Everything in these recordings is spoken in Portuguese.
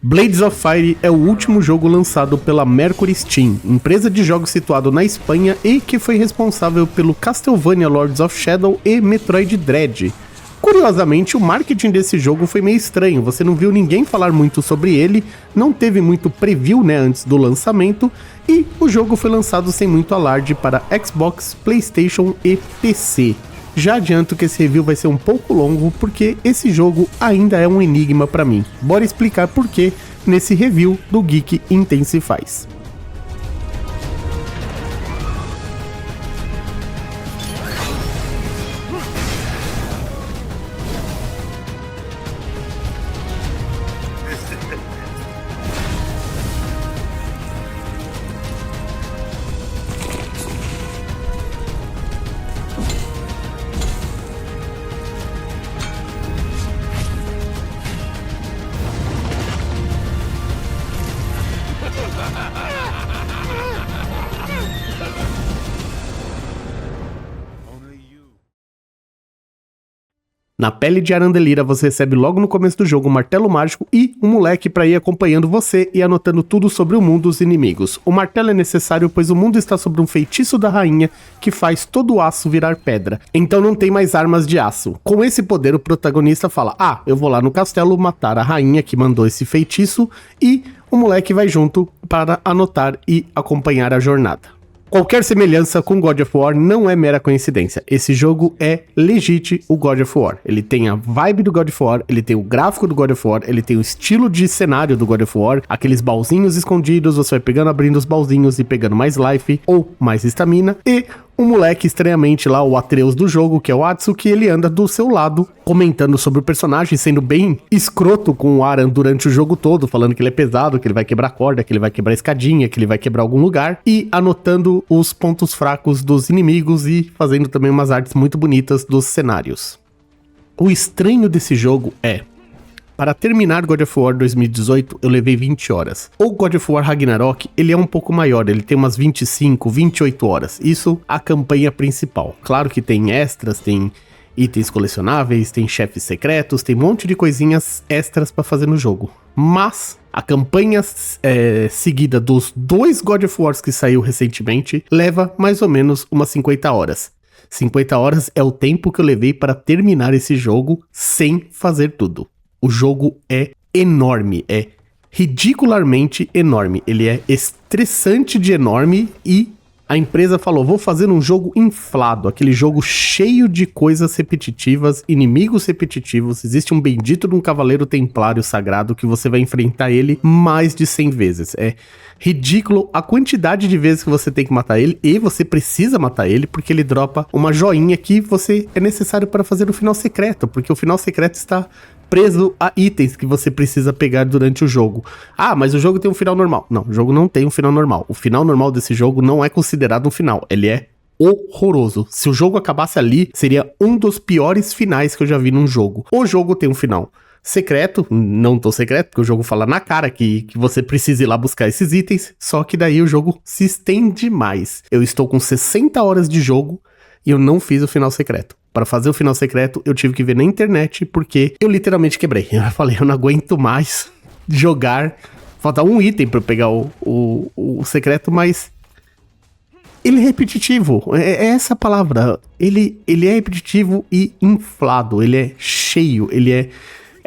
Blades of Fire é o último jogo lançado pela Mercury Steam, empresa de jogos situado na Espanha e que foi responsável pelo Castlevania Lords of Shadow e Metroid Dread. Curiosamente, o marketing desse jogo foi meio estranho, você não viu ninguém falar muito sobre ele, não teve muito preview, antes do lançamento, e o jogo foi lançado sem muito alarde para Xbox, PlayStation e PC. Já adianto que esse review vai ser um pouco longo, porque esse jogo ainda é um enigma pra mim. Bora explicar por quê nesse review do Geek Intensifies. Na pele de Arandelira você recebe logo no começo do jogo um martelo mágico e um moleque para ir acompanhando você e anotando tudo sobre o mundo dos inimigos. O martelo é necessário pois o mundo está sob um feitiço da rainha que faz todo o aço virar pedra. Então não tem mais armas de aço. Com esse poder o protagonista fala: eu vou lá no castelo matar a rainha que mandou esse feitiço, e o moleque vai junto para anotar e acompanhar a jornada. Qualquer semelhança com God of War não é mera coincidência. Esse jogo é legit o God of War. Ele tem a vibe do God of War, ele tem o gráfico do God of War, ele tem o estilo de cenário do God of War, aqueles baúzinhos escondidos, você vai pegando, abrindo os baúzinhos e pegando mais life ou mais estamina, e o moleque estranhamente lá, o Atreus do jogo, que é o Atsuki, ele anda do seu lado, comentando sobre o personagem, sendo bem escroto com o Aran durante o jogo todo, falando que ele é pesado, que ele vai quebrar corda, que ele vai quebrar escadinha, que ele vai quebrar algum lugar, e anotando os pontos fracos dos inimigos e fazendo também umas artes muito bonitas dos cenários. O estranho desse jogo é: para terminar God of War 2018, eu levei 20 horas. O God of War Ragnarok, ele é um pouco maior, ele tem umas 25, 28 horas. Isso a campanha principal. Claro que tem extras, tem itens colecionáveis, tem chefes secretos, tem um monte de coisinhas extras pra fazer no jogo. Mas a campanha seguida dos 2 God of Wars que saiu recentemente leva mais ou menos umas 50 horas. 50 horas é o tempo que eu levei para terminar esse jogo sem fazer tudo. O jogo é enorme, é ridicularmente enorme, ele é estressante de enorme e a empresa falou: vou fazer um jogo inflado, aquele jogo cheio de coisas repetitivas, inimigos repetitivos, existe um bendito de um cavaleiro templário sagrado que você vai enfrentar ele mais de 100 vezes, é ridículo a quantidade de vezes que você tem que matar ele, e você precisa matar ele porque ele dropa uma joinha que você é necessário para fazer o final secreto, porque o final secreto está preso a itens que você precisa pegar durante o jogo. Mas o jogo tem um final normal. Não, o jogo não tem um final normal. O final normal desse jogo não é considerado um final. Ele é horroroso. Se o jogo acabasse ali, seria um dos piores finais que eu já vi num jogo. O jogo tem um final secreto, não tão secreto, porque o jogo fala na cara que você precisa ir lá buscar esses itens, só que daí o jogo se estende mais. Eu estou com 60 horas de jogo e eu não fiz o final secreto. Para fazer o final secreto, eu tive que ver na internet, porque eu literalmente quebrei. Eu falei: eu não aguento mais jogar. Falta um item para eu pegar o secreto, mas ele é repetitivo. É essa a palavra. Ele é repetitivo e inflado. Ele é cheio. Ele é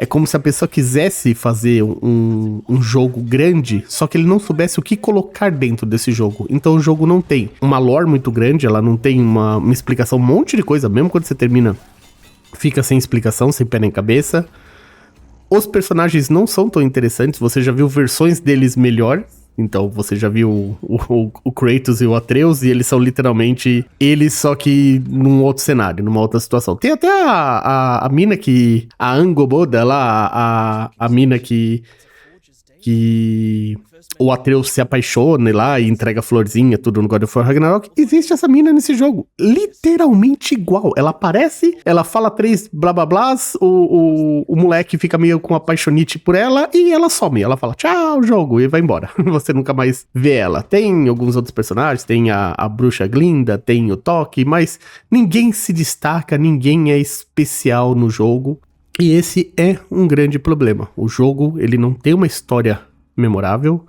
como se a pessoa quisesse fazer um jogo grande, só que ele não soubesse o que colocar dentro desse jogo. Então o jogo não tem uma lore muito grande, ela não tem uma explicação, um monte de coisa. Mesmo quando você termina, fica sem explicação, sem pé nem cabeça. Os personagens não são tão interessantes, você já viu versões deles melhor. Então você já viu o Kratos e o Atreus, e eles são literalmente eles, só que num outro cenário, numa outra situação. Tem até a mina que... a Angoboda lá, a mina que o Atreus se apaixona lá e entrega florzinha, tudo no God of War Ragnarok. Existe essa mina nesse jogo, literalmente igual. Ela aparece, ela fala 3 blá blá blás, o moleque fica meio com apaixonite por ela e ela some. Ela fala tchau, jogo, e vai embora. Você nunca mais vê ela. Tem alguns outros personagens, tem a bruxa Glinda, tem o Toque, mas ninguém se destaca, ninguém é especial no jogo. E esse é um grande problema. O jogo, ele não tem uma história memorável,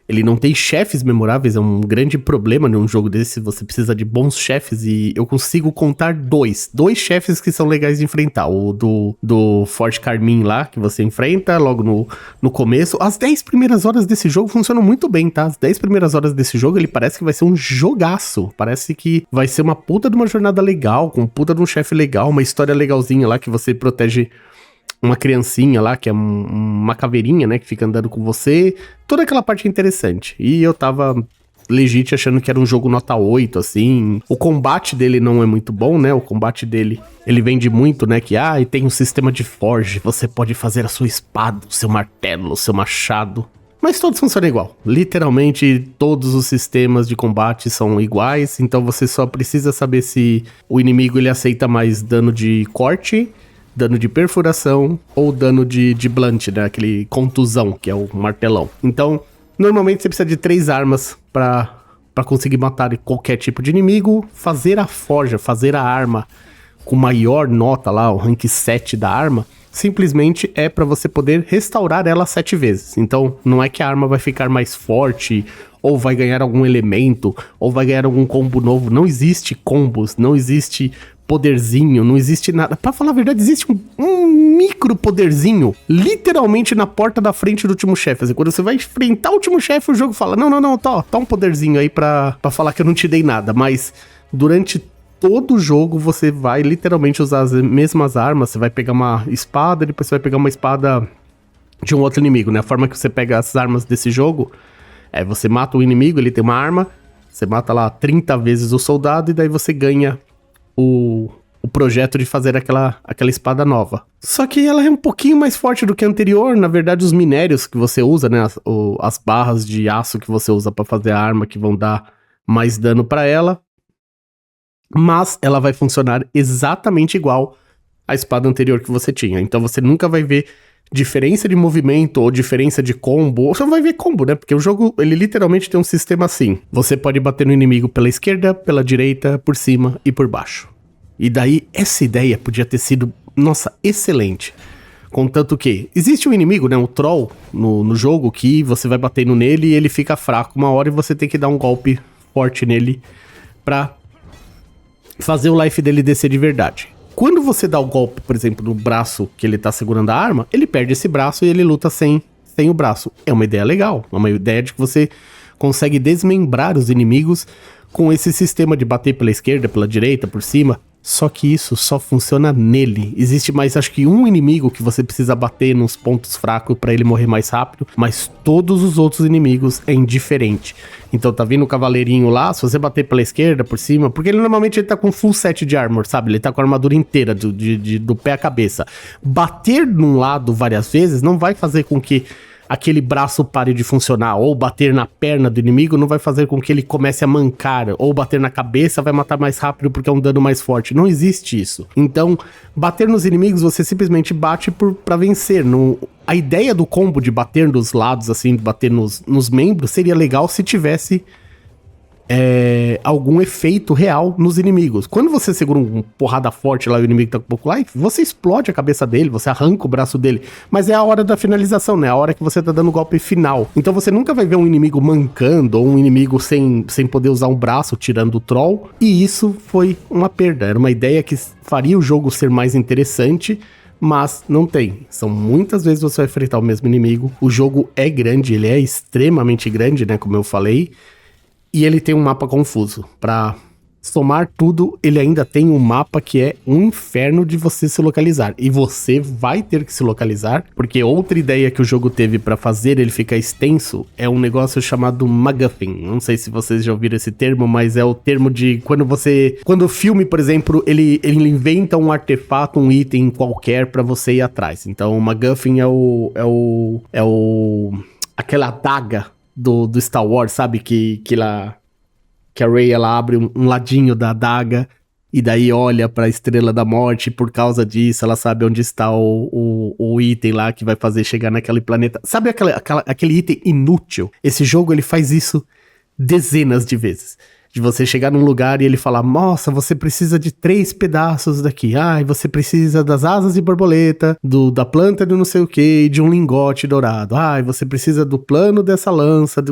ele não tem chefes memoráveis, é um grande problema num jogo desse, você precisa de bons chefes, e eu consigo contar dois chefes que são legais de enfrentar, o do Forte Carmim lá, que você enfrenta logo no começo. As 10 primeiras horas desse jogo funcionam muito bem, tá? As 10 primeiras horas desse jogo, ele parece que vai ser um jogaço, parece que vai ser uma puta de uma jornada legal, com um puta de um chefe legal, uma história legalzinha lá, que você protege uma criancinha lá, que é uma caveirinha, né, que fica andando com você, toda aquela parte interessante. E eu tava legit achando que era um jogo nota 8, assim. O combate dele não é muito bom, né, o combate dele, ele vende muito, né, que, e tem um sistema de forge, você pode fazer a sua espada, o seu martelo, o seu machado. Mas todos funcionam igual. Literalmente, todos os sistemas de combate são iguais, então você só precisa saber se o inimigo, ele aceita mais dano de corte, dano de perfuração ou dano de blunt, né? Aquele contusão, que é o martelão. Então, normalmente você precisa de 3 armas pra conseguir matar qualquer tipo de inimigo. Fazer a forja, fazer a arma com maior nota lá, o rank 7 da arma, simplesmente é pra você poder restaurar ela 7 vezes. Então, não é que a arma vai ficar mais forte, ou vai ganhar algum elemento, ou vai ganhar algum combo novo. Não existe combos, não existe poderzinho, não existe nada. Pra falar a verdade, existe um micro poderzinho literalmente na porta da frente do último chefe. Assim, quando você vai enfrentar o último chefe, o jogo fala, não, tá um poderzinho aí pra falar que eu não te dei nada. Mas durante todo o jogo você vai literalmente usar as mesmas armas. Você vai pegar uma espada, depois você vai pegar uma espada de um outro inimigo, né? A forma que você pega as armas desse jogo é você mata o inimigo, ele tem uma arma, você mata lá 30 vezes o soldado e daí você ganha o projeto de fazer aquela espada nova. Só que ela é um pouquinho mais forte do que a anterior. Na verdade, os minérios que você usa, né, as barras de aço que você usa pra fazer a arma, que vão dar mais dano pra ela, mas ela vai funcionar exatamente igual à espada anterior que você tinha. Então você nunca vai ver diferença de movimento ou diferença de combo. Ou você não vai ver combo, né? Porque o jogo, ele literalmente tem um sistema assim. Você pode bater no inimigo pela esquerda, pela direita, por cima e por baixo. E daí, essa ideia podia ter sido, nossa, excelente. Contanto que existe um inimigo, né? Um troll no jogo que você vai batendo nele e ele fica fraco uma hora e você tem que dar um golpe forte nele pra fazer o life dele descer de verdade. Quando você dá o golpe, por exemplo, no braço que ele tá segurando a arma, ele perde esse braço e ele luta sem o braço. É uma ideia legal, é uma ideia de que você consegue desmembrar os inimigos com esse sistema de bater pela esquerda, pela direita, por cima. Só que isso só funciona nele. Existe mais, acho que um inimigo que você precisa bater nos pontos fracos pra ele morrer mais rápido, mas todos os outros inimigos é indiferente. Então tá vindo o cavaleirinho lá, se você bater pela esquerda, por cima, porque ele normalmente ele tá com full set de armor, sabe? Ele tá com a armadura inteira do pé à cabeça. Bater num lado várias vezes não vai fazer com que aquele braço pare de funcionar, ou bater na perna do inimigo não vai fazer com que ele comece a mancar, ou bater na cabeça vai matar mais rápido porque é um dano mais forte. Não existe isso. Então, bater nos inimigos, você simplesmente bate pra vencer. A ideia do combo de bater dos lados, assim, de bater nos membros, seria legal se tivesse algum efeito real nos inimigos. Quando você segura uma porrada forte lá e o inimigo tá com pouco life, você explode a cabeça dele, você arranca o braço dele, mas é a hora da finalização, né? A hora que você tá dando o golpe final. Então você nunca vai ver um inimigo mancando ou um inimigo sem poder usar um braço tirando o troll, e isso foi uma perda. Era uma ideia que faria o jogo ser mais interessante, mas não tem. São muitas vezes você vai enfrentar o mesmo inimigo. O jogo é grande, ele é extremamente grande, né? Como eu falei. E ele tem um mapa confuso. Pra somar tudo, ele ainda tem um mapa que é um inferno de você se localizar. E você vai ter que se localizar, porque outra ideia que o jogo teve pra fazer ele ficar extenso é um negócio chamado MacGuffin. Não sei se vocês já ouviram esse termo, mas é o termo de quando o filme, por exemplo, ele inventa um artefato, um item qualquer pra você ir atrás. Então o MacGuffin aquela adaga do Star Wars, sabe? Que a Rey, ela abre um ladinho da adaga e daí olha pra Estrela da Morte, e por causa disso ela sabe onde está o item lá que vai fazer chegar naquele planeta. Sabe aquele item inútil? Esse jogo, ele faz isso dezenas de vezes. De você chegar num lugar e ele falar, nossa, você precisa de 3 pedaços daqui. Ai, você precisa das asas de borboleta, da planta de não sei o que, de um lingote dourado. Ai, você precisa do plano dessa lança.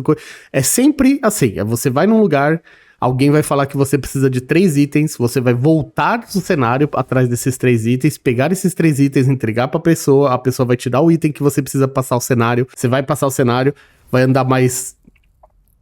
É sempre assim, você vai num lugar, alguém vai falar que você precisa de 3 itens, você vai voltar do cenário atrás desses 3 itens, pegar esses 3 itens, entregar pra pessoa, a pessoa vai te dar o item que você precisa passar o cenário, você vai passar o cenário, vai andar mais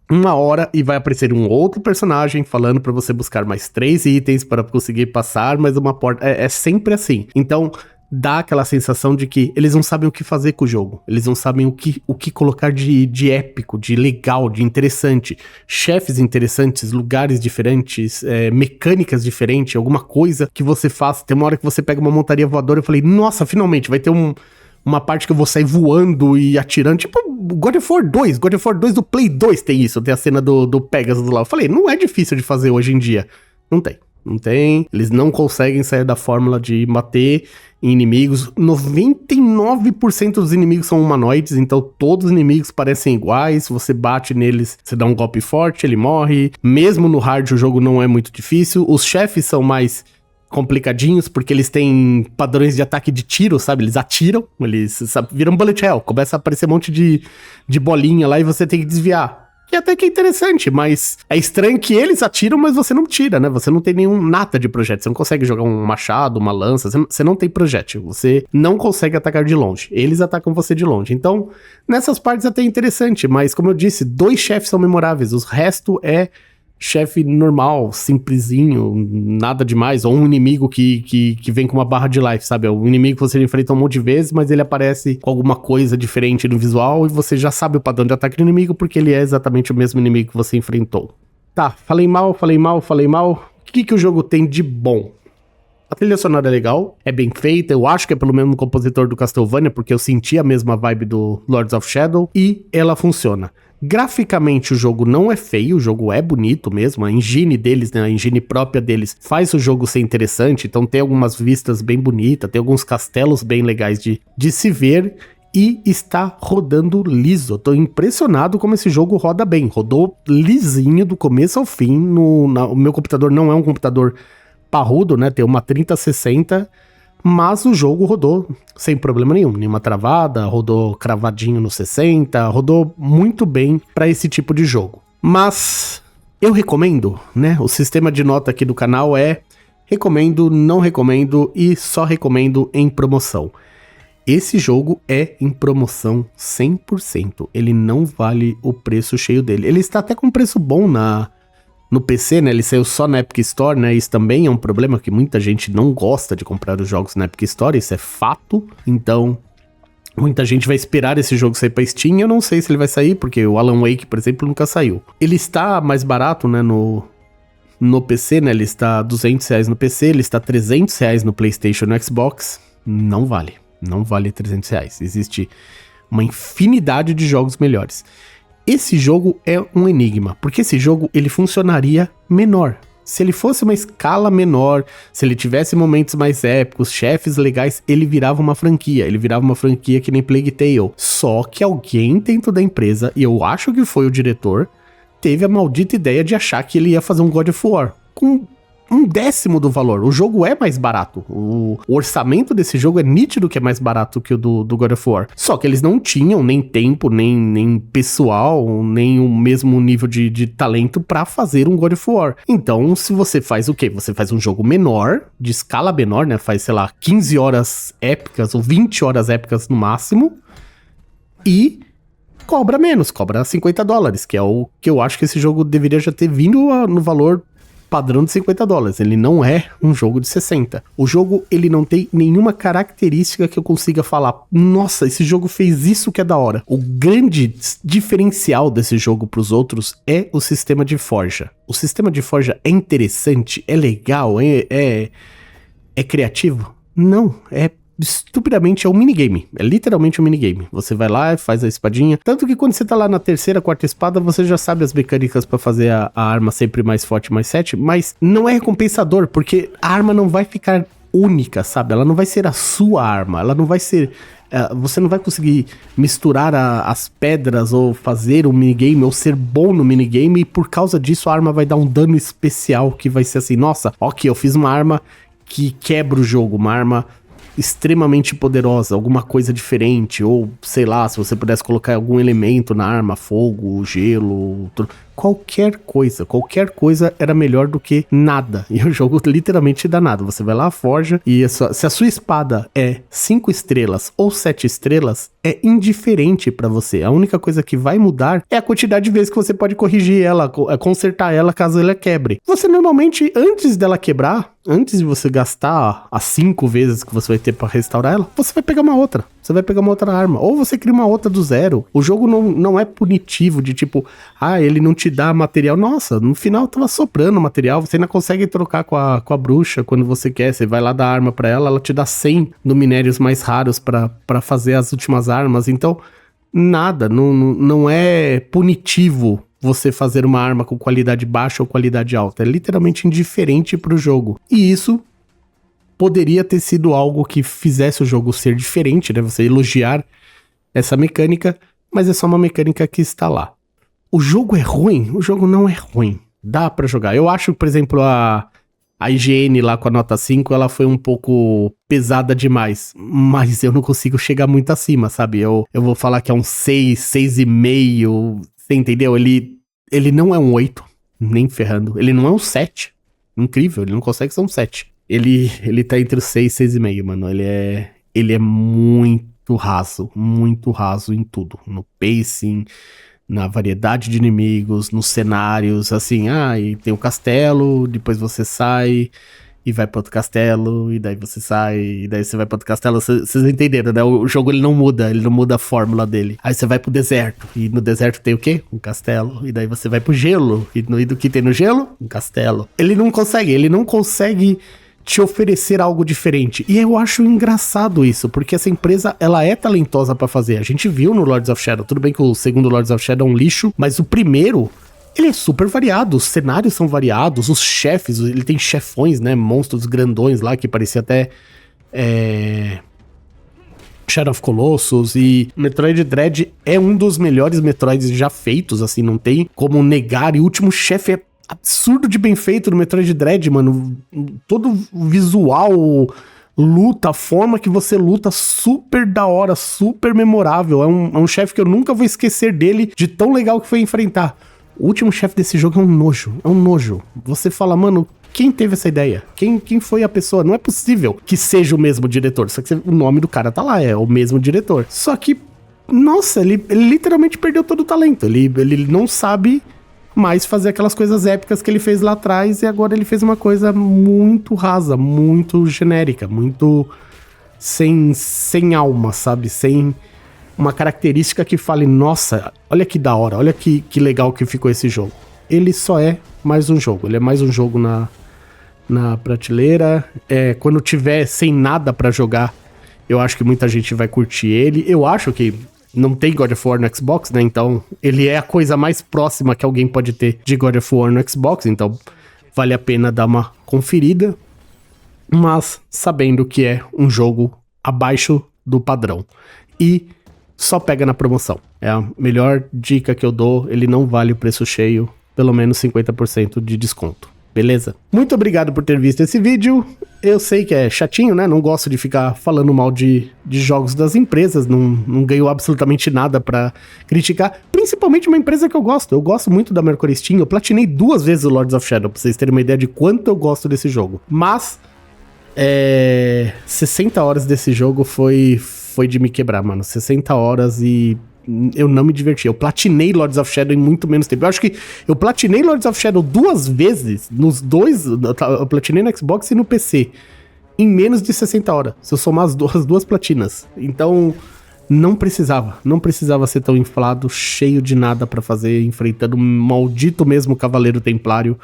1 hora e vai aparecer um outro personagem falando pra você buscar mais 3 itens para conseguir passar mais uma porta. É sempre assim. Então, dá aquela sensação de que eles não sabem o que fazer com o jogo. Eles não sabem o que colocar de épico, de legal, de interessante. Chefes interessantes, lugares diferentes, mecânicas diferentes, alguma coisa que você faça. Tem uma hora que você pega uma montaria voadora e eu falei, nossa, finalmente, vai ter uma parte que eu vou sair voando e atirando, tipo God of War 2 do Play 2 tem isso, tem a cena do Pegasus lá. Eu falei, não é difícil de fazer hoje em dia. Não tem, eles não conseguem sair da fórmula de bater em inimigos. 99% dos inimigos são humanoides, então todos os inimigos parecem iguais, você bate neles, você dá um golpe forte, ele morre. Mesmo no hard o jogo não é muito difícil, os chefes são mais complicadinhos, porque eles têm padrões de ataque de tiro, sabe? Eles atiram, eles viram bullet hell, começa a aparecer um monte de bolinha lá e você tem que desviar. Que até que é interessante, mas é estranho que eles atiram, mas você não tira, né? Você não tem nada de projétil, você não consegue jogar um machado, uma lança, você não tem projétil, você não consegue atacar de longe, eles atacam você de longe. Então, nessas partes até é interessante, mas como eu disse, 2 chefes são memoráveis, o resto é chefe normal, simplesinho, nada demais, ou um inimigo que vem com uma barra de life, sabe? É um inimigo que você enfrenta um monte de vezes, mas ele aparece com alguma coisa diferente no visual e você já sabe o padrão de ataque do inimigo porque ele é exatamente o mesmo inimigo que você enfrentou. Tá, falei mal. O que o jogo tem de bom? A trilha sonora é legal, é bem feita, eu acho que é pelo mesmo compositor do Castlevania, porque eu senti a mesma vibe do Lords of Shadow, e ela funciona. Graficamente o jogo não é feio, o jogo é bonito mesmo, a engine deles, né, a engine própria deles faz o jogo ser interessante, então tem algumas vistas bem bonitas, tem alguns castelos bem legais de se ver, e está rodando liso. Tô impressionado como esse jogo roda bem, rodou lisinho do começo ao fim, o meu computador não é um computador parrudo, né, tem uma 3060, mas o jogo rodou sem problema nenhuma travada, rodou cravadinho no 60, rodou muito bem para esse tipo de jogo. Mas eu recomendo, né? O sistema de nota aqui do canal é recomendo, não recomendo e só recomendo em promoção. Esse jogo é em promoção 100%, ele não vale o preço cheio dele. Ele está até com preço bom no PC, né, ele saiu só na Epic Store, né, isso também é um problema que muita gente não gosta de comprar os jogos na Epic Store, isso é fato, então muita gente vai esperar esse jogo sair pra Steam, eu não sei se ele vai sair, porque o Alan Wake, por exemplo, nunca saiu. Ele está mais barato, né, no PC, né, ele está R$200 no PC, ele está R$300 no PlayStation e no Xbox, não vale R$300, existe uma infinidade de jogos melhores. Esse jogo é um enigma, porque esse jogo ele funcionaria menor. Se ele fosse uma escala menor, se ele tivesse momentos mais épicos, chefes legais, ele virava uma franquia que nem Plague Tale. Só que alguém dentro da empresa, e eu acho que foi o diretor, teve a maldita ideia de achar que ele ia fazer um God of War com 1/10 do valor. O jogo é mais barato. O orçamento desse jogo é nítido que é mais barato que o do God of War. Só que eles não tinham nem tempo, nem pessoal, nem o mesmo nível de talento pra fazer um God of War. Então, se você faz o quê? Você faz um jogo menor, de escala menor, né? Faz, sei lá, 15 horas épicas ou 20 horas épicas no máximo. E cobra menos, cobra $50, que é o que eu acho que esse jogo deveria já ter vindo no valor padrão de $50, ele não é um jogo de 60. O jogo, ele não tem nenhuma característica que eu consiga falar, nossa, esse jogo fez isso que é da hora. O grande diferencial desse jogo pros outros é o sistema de forja. O sistema de forja é interessante, é legal, é criativo? Não, estupidamente é um minigame, é literalmente um minigame. Você vai lá e faz a espadinha, tanto que quando você tá lá na terceira, quarta espada, você já sabe as mecânicas pra fazer a arma sempre mais forte, mais 7, mas não é recompensador, porque a arma não vai ficar única, sabe? Ela não vai ser a sua arma, ela não vai ser... você não vai conseguir misturar as pedras ou fazer um minigame ou ser bom no minigame e por causa disso a arma vai dar um dano especial que vai ser assim, nossa, ok, eu fiz uma arma que quebra o jogo, uma arma extremamente poderosa, alguma coisa diferente, ou sei lá, se você pudesse colocar algum elemento na arma, fogo, gelo, qualquer coisa era melhor do que nada, e o jogo literalmente dá nada, você vai lá, forja, e se a sua espada é 5 estrelas ou 7 estrelas, é indiferente pra você, a única coisa que vai mudar é a quantidade de vezes que você pode corrigir ela, consertar ela caso ela quebre. Você normalmente, antes dela quebrar, antes de você gastar as 5 vezes que você vai ter pra restaurar ela, você vai pegar uma outra. Você vai pegar uma outra arma. Ou você cria uma outra do zero. O jogo não é punitivo de tipo, ele não te dá material. Nossa, no final tava soprando material. Você ainda consegue trocar com a bruxa quando você quer. Você vai lá dar arma pra ela, ela te dá 100 do minérios mais raros pra fazer as últimas armas. Então, nada, não é punitivo você fazer uma arma com qualidade baixa ou qualidade alta. É literalmente indiferente pro jogo. E isso poderia ter sido algo que fizesse o jogo ser diferente, né? Você elogiar essa mecânica, mas é só uma mecânica que está lá. O jogo é ruim? O jogo não é ruim. Dá pra jogar. Eu acho, por exemplo, a IGN lá com a nota 5, ela foi um pouco pesada demais. Mas eu não consigo chegar muito acima, sabe? Eu vou falar que é um 6, 6,5. Você entendeu? Ele não é um 8, nem ferrando. Ele não é um 7. Incrível, ele não consegue ser um 7. Ele tá entre os 6 e 6,5, mano. Ele é muito raso em tudo. No pacing, na variedade de inimigos, nos cenários, assim, e tem o castelo, depois você sai e vai pra outro castelo, e daí você sai, e daí você vai pra outro castelo, vocês entenderam, né? O jogo ele não muda a fórmula dele. Aí você vai pro deserto, e no deserto tem o quê? Um castelo, e daí você vai pro gelo, e do que tem no gelo? Um castelo. Ele não consegue te oferecer algo diferente. E eu acho engraçado isso, porque essa empresa, ela é talentosa pra fazer. A gente viu no Lords of Shadow, tudo bem que o segundo Lords of Shadow é um lixo, mas o primeiro, ele é super variado, os cenários são variados, os chefes, ele tem chefões, né, monstros grandões lá, que parecia até Shadow of Colossus, e Metroid Dread é um dos melhores Metroids já feitos, assim, não tem como negar, e o último chefe é absurdo de bem feito no Metroid Dread, mano. Todo o visual, luta, a forma que você luta, super da hora, super memorável. É um chefe que eu nunca vou esquecer dele, de tão legal que foi enfrentar. O último chefe desse jogo é um nojo. Você fala, mano, quem teve essa ideia? Quem foi a pessoa? Não é possível que seja o mesmo diretor. Só que o nome do cara tá lá, é o mesmo diretor. Só que, nossa, ele literalmente perdeu todo o talento. Ele não sabe mais fazer aquelas coisas épicas que ele fez lá atrás, e agora ele fez uma coisa muito rasa, muito genérica, muito sem alma, sabe? Sem uma característica que fale, nossa, olha que da hora, olha que legal que ficou esse jogo. Ele só é mais um jogo, ele é mais um jogo na prateleira. Quando tiver sem nada pra jogar, eu acho que muita gente vai curtir ele. Eu acho que não tem God of War no Xbox, né? Então, ele é a coisa mais próxima que alguém pode ter de God of War no Xbox. Então, vale a pena dar uma conferida. Mas, sabendo que é um jogo abaixo do padrão. E só pega na promoção. É a melhor dica que eu dou. Ele não vale o preço cheio. Pelo menos 50% de desconto. Beleza? Muito obrigado por ter visto esse vídeo. Eu sei que é chatinho, né? Não gosto de ficar falando mal de jogos das empresas. Não ganho absolutamente nada pra criticar. Principalmente uma empresa que eu gosto. Eu gosto muito da Mercury Steam. Eu platinei 2 vezes o Lords of Shadow, pra vocês terem uma ideia de quanto eu gosto desse jogo. Mas 60 horas desse jogo foi de me quebrar, mano. 60 horas e eu não me diverti. Eu platinei Lords of Shadow em muito menos tempo. Eu acho que eu platinei Lords of Shadow 2 vezes, nos dois, eu platinei no Xbox e no PC, em menos de 60 horas, se eu somar as duas platinas. Então, não precisava ser tão inflado, cheio de nada pra fazer, enfrentando um maldito mesmo Cavaleiro Templário.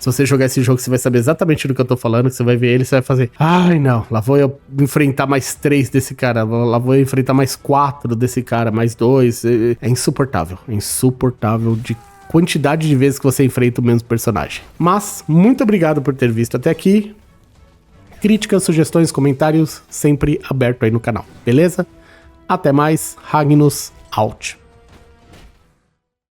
Se você jogar esse jogo, você vai saber exatamente do que eu tô falando, que você vai ver ele, você vai fazer, ai não, lá vou eu enfrentar mais 3 desse cara, lá vou eu enfrentar mais 4 desse cara, mais 2, é insuportável de quantidade de vezes que você enfrenta o mesmo personagem. Mas, muito obrigado por ter visto até aqui, Críticas, sugestões, comentários, sempre aberto aí no canal, beleza? Até mais, Ragnos out.